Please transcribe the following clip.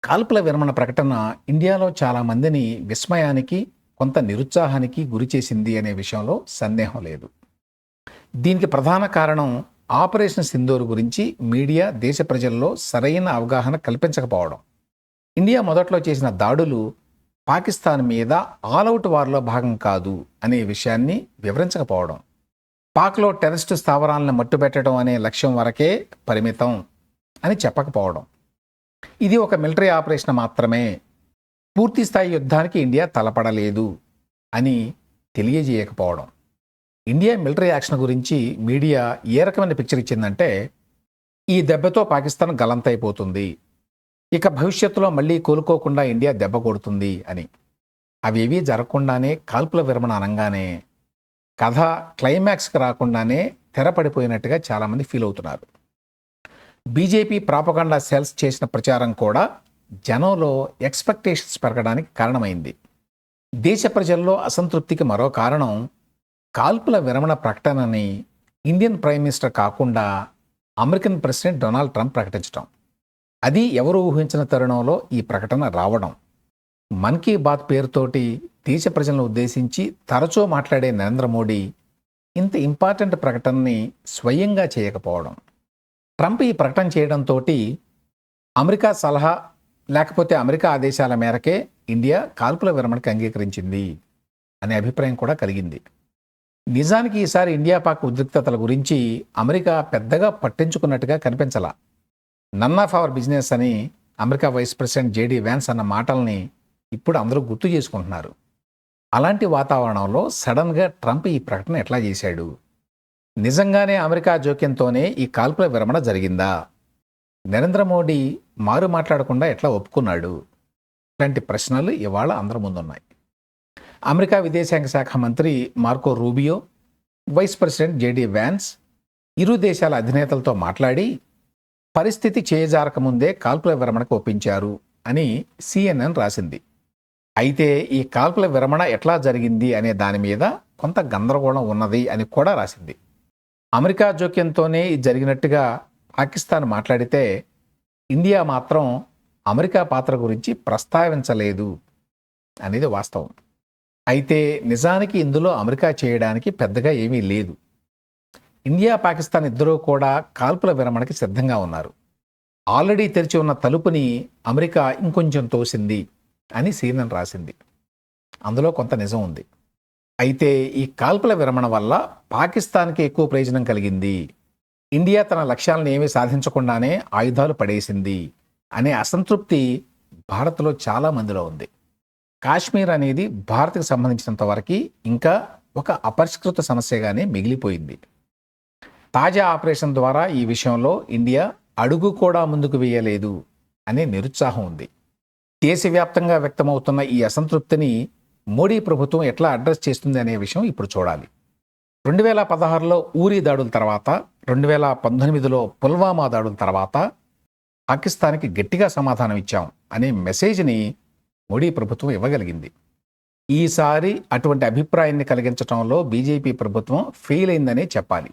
కాల్పుల విరమణ ప్రకటన ఇండియాలో చాలా మందిని విస్మయానికి, కొంత నిరుత్సాహానికి గురిచేసింది అనే విషయంలో సందేహం లేదు. దీనికి ప్రధాన కారణం ఆపరేషన్ సింధూర్ గురించి మీడియా, దేశ ప్రజల్లో సరైన అవగాహన కల్పించకపోవడం. ఇండియా మొదట్లో చేసిన దాడులు పాకిస్తాన్ మీద ఆల్అవుట్ వార్లో భాగం కాదు అనే విషయాన్ని వివరించకపోవడం. పాక్లో టెర్రరిస్టు స్థావరాలను మట్టుబెట్టడం అనే లక్ష్యం వరకే పరిమితం అని చెప్పకపోవడం. ఇది ఒక మిలిటరీ ఆపరేషన్ మాత్రమే, పూర్తిస్థాయి యుద్ధానికి ఇండియా తలపడలేదు అని తెలియజేయకపోవడం. ఇండియా మిలిటరీ యాక్షన్ గురించి మీడియా ఏ రకమైన పిక్చర్ ఇచ్చిందంటే, ఈ దెబ్బతో పాకిస్తాన్ గలంతైపోతుంది, ఇక భవిష్యత్తులో మళ్ళీ కోలుకోకుండా ఇండియా దెబ్బ కొడుతుంది అని. అవేవీ జరగకుండానే కాల్పుల విరమణ అనగానే కథ క్లైమాక్స్కి రాకుండానే తెరపడిపోయినట్టుగా చాలామంది ఫీల్ అవుతున్నారు. బీజేపీ ప్రాపగండా సెల్స్ చేసిన ప్రచారం కూడా జనంలో ఎక్స్పెక్టేషన్స్ పెరగడానికి కారణమైంది. దేశ ప్రజల్లో అసంతృప్తికి మరో కారణం కాల్పుల విరమణ ప్రకటనని ఇండియన్ ప్రైమ్ మినిస్టర్ కాకుండా అమెరికన్ ప్రెసిడెంట్ డొనాల్డ్ ట్రంప్ ప్రకటించడం. అది ఎవరు ఊహించిన తరుణంలో ఈ ప్రకటన రావడం. మన్ కీ బాత్ పేరుతోటి దేశ ప్రజలను ఉద్దేశించి తరచూ మాట్లాడే నరేంద్ర మోడీ ఇంత ఇంపార్టెంట్ ప్రకటనని స్వయంగా చేయకపోవడం. ట్రంప్ ఈ ప్రకటన చేయడంతో అమెరికా సలహా లేకపోతే అమెరికా ఆదేశాల మేరకే ఇండియా కాల్పుల విరమణకి అంగీకరించింది అనే అభిప్రాయం కూడా కలిగింది. నిజానికి ఈసారి ఇండియా పాక్ ఉద్రిక్తతల గురించి అమెరికా పెద్దగా పట్టించుకున్నట్టుగా కనిపించలా. నన్ ఆఫ్ అవర్ బిజినెస్ అని America vice president JD Vance అన్న మాటల్ని ఇప్పుడు అందరూ గుర్తు చేసుకుంటున్నారు. అలాంటి వాతావరణంలో సడన్గా ట్రంప్ ఈ ప్రకటన ఎట్లా చేశాడు? నిజంగానే అమెరికా జోక్యంతోనే ఈ కాల్పుల విరమణ జరిగిందా? నరేంద్ర మోడీ మారు మాట్లాడకుండా ఎట్లా ఒప్పుకున్నాడు? ఇలాంటి ప్రశ్నలు ఇవాళ అందరి ముందున్నాయి. అమెరికా విదేశాంగ శాఖ మంత్రి Marco Rubio, vice president JD Vance ఇరు దేశాల అధినేతలతో మాట్లాడి పరిస్థితి చేజారకముందే కాల్పుల విరమణకు ఒప్పించారు అని CNN రాసింది. అయితే ఈ కాల్పుల విరమణ ఎట్లా జరిగింది అనే దాని మీద కొంత గందరగోళం ఉన్నది అని కూడా రాసింది. అమెరికా జోక్యంతోనే ఇది జరిగినట్టుగా పాకిస్తాన్ మాట్లాడితే ఇండియా మాత్రం అమెరికా పాత్ర గురించి ప్రస్తావించలేదు అనేది వాస్తవం. అయితే నిజానికి ఇందులో అమెరికా చేయడానికి పెద్దగా ఏమీ లేదు. ఇండియా, పాకిస్తాన్ ఇద్దరూ కూడా కాల్పుల విరమణకి సిద్ధంగా ఉన్నారు. ఆల్రెడీ తెరిచి ఉన్న తలుపుని అమెరికా ఇంకొంచెం తోసింది అని CNN రాసింది. అందులో కొంత నిజం ఉంది. అయితే ఈ కాల్పుల విరమణ వల్ల పాకిస్తాన్కి ఎక్కువ ప్రయోజనం కలిగింది, ఇండియా తన లక్ష్యాలను ఏమీ సాధించకుండానే ఆయుధాలు పడేసింది అనే అసంతృప్తి భారత్లో చాలా మందిలో ఉంది. కాశ్మీర్ అనేది భారత్కి సంబంధించినంత వరకు ఇంకా ఒక అపరిష్కృత సమస్యగానే మిగిలిపోయింది. తాజా ఆపరేషన్ ద్వారా ఈ విషయంలో ఇండియా అడుగు కూడా ముందుకు వేయలేదు అనే నిరుత్సాహం ఉంది. దేశవ్యాప్తంగా వ్యక్తమవుతున్న ఈ అసంతృప్తిని మోడీ ప్రభుత్వం ఎట్లా అడ్రస్ చేస్తుంది అనే విషయం ఇప్పుడు చూడాలి. 2016లో ఊరీ దాడుల తర్వాత, 2019లో పుల్వామా దాడుల తర్వాత పాకిస్తాన్కి గట్టిగా సమాధానం ఇచ్చాం అనే మెసేజ్ని మోడీ ప్రభుత్వం ఇవ్వగలిగింది. ఈసారి అటువంటి అభిప్రాయాన్ని కలిగించడంలో బీజేపీ ప్రభుత్వం ఫెయిల్ అయిందనే చెప్పాలి.